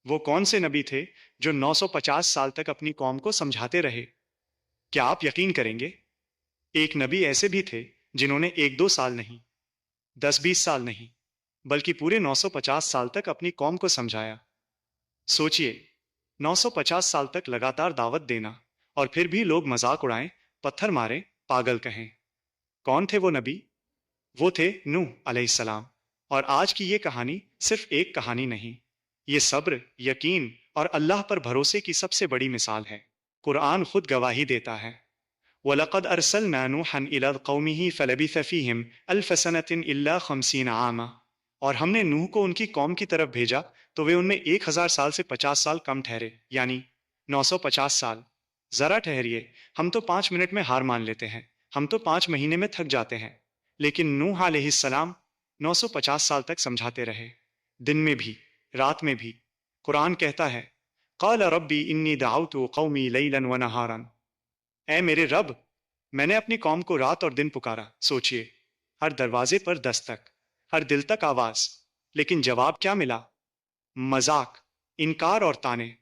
وہ کون سے نبی تھے جو 950 سال تک اپنی قوم کو سمجھاتے رہے؟ کیا آپ یقین کریں گے؟ ایک نبی ایسے بھی تھے جنہوں نے 1-2 سال نہیں، 10-20 سال نہیں، بلکہ پورے 950 سال تک اپنی قوم کو سمجھایا۔ سوچئے، 950 سال تک لگاتار دعوت دینا، اور پھر بھی لوگ مذاق اڑائیں، پتھر ماریں، پاگل کہیں۔ کون تھے وہ نبی؟ وہ تھے نوح علیہ السلام۔ اور آج کی یہ کہانی صرف ایک کہانی نہیں، یہ صبر، یقین اور اللہ پر بھروسے کی سب سے بڑی مثال ہے۔ قرآن خود گواہی دیتا ہے، وَلَقَدْ أَرْسَلْنَا نُوحًا إِلَىٰ قَوْمِهِ فَلَبِثَ فِيهِمْ أَلْفَ سَنَةٍ إِلَّا 50 عَامًا۔ اور ہم نے نوح کو ان کی قوم کی طرف بھیجا تو وہ ان میں 1000 سال سے 50 سال کم ٹھہرے، یعنی 950 سال۔ ذرا ٹھہریے، ہم تو 5 منٹ میں ہار مان لیتے ہیں، ہم تو 5 مہینے میں تھک جاتے ہیں، لیکن نوح علیہ السلام 950 سال تک سمجھاتے رہے، دن میں بھی، رات میں بھی۔ قرآن کہتا ہے، قال ربی انی دعوت قومی لیلا ونہارا۔ اے میرے رب، میں نے اپنی قوم کو رات اور دن پکارا۔ سوچئے، ہر دروازے پر دستک، ہر دل تک آواز، لیکن جواب کیا ملا؟ مذاق، انکار اور طعنے۔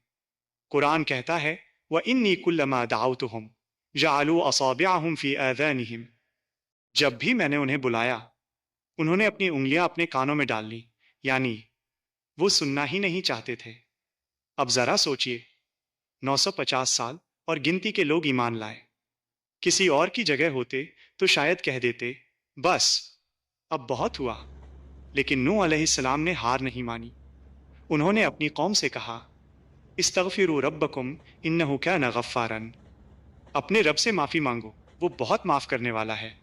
قرآن کہتا ہے، وَإِنِّي كُلَّمَا دَعَوْتُهُمْ جَعَلُوا أَصَابِعَهُمْ فِي آذَانِهِمْ۔ جب بھی میں نے انہیں بلایا، انہوں نے اپنی انگلیاں اپنے کانوں میں ڈال لیں، یعنی وہ سننا ہی نہیں چاہتے تھے۔ اب ذرا سوچئے، 950 سال اور گنتی کے لوگ ایمان لائے۔ کسی اور کی جگہ ہوتے تو شاید کہہ دیتے، بس اب بہت ہوا۔ لیکن نوح علیہ السلام نے ہار نہیں مانی۔ انہوں نے اپنی قوم سے کہا، استغفروا ربکم انہ کان غفارا۔ اپنے رب سے معافی مانگو، وہ بہت معاف کرنے والا ہے۔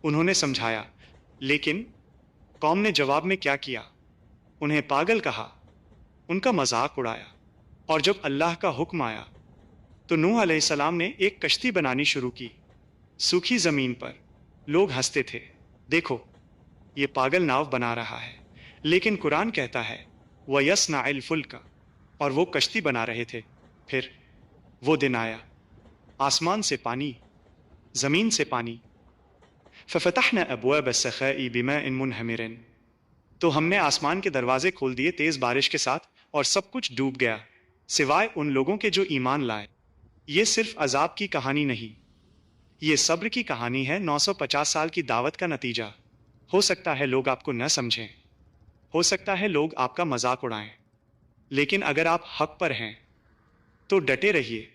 انہوں نے سمجھایا، لیکن قوم نے جواب میں کیا کیا؟ انہیں پاگل کہا، ان کا مذاق اڑایا۔ اور جب اللہ کا حکم آیا تو نوح علیہ السلام نے ایک کشتی بنانی شروع کی، سوکھی زمین پر۔ لوگ ہنستے تھے، دیکھو یہ پاگل ناؤ بنا رہا ہے، لیکن قرآن کہتا ہے، وَيَصْنَعِ الْفُلْكَ، اور وہ کشتی بنا رہے تھے۔ پھر وہ دن آیا، آسمان سے پانی، زمین سے پانی۔ فَفَتَحْنَا أَبْوَابَ السَّخَاءِ بِمَاءٍ مُنْهَمِرٍ، تو ہم نے آسمان کے دروازے کھول دیے تیز بارش کے ساتھ، اور سب کچھ ڈوب گیا سوائے ان لوگوں کے جو ایمان لائے۔ یہ صرف عذاب کی کہانی نہیں، یہ صبر کی کہانی ہے۔ 950 سال کی دعوت کا نتیجہ۔ ہو سکتا ہے لوگ آپ کو نہ سمجھیں، ہو سکتا ہے لوگ آپ کا مذاق اڑائیں، لیکن اگر آپ حق پر ہیں تو ڈٹے رہیے،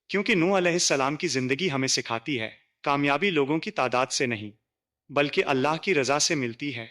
کیونکہ نوح علیہ السلام کی زندگی ہمیں سکھاتی ہے، کامیابی لوگوں کی تعداد سے نہیں، بلکہ اللہ کی رضا سے ملتی ہے۔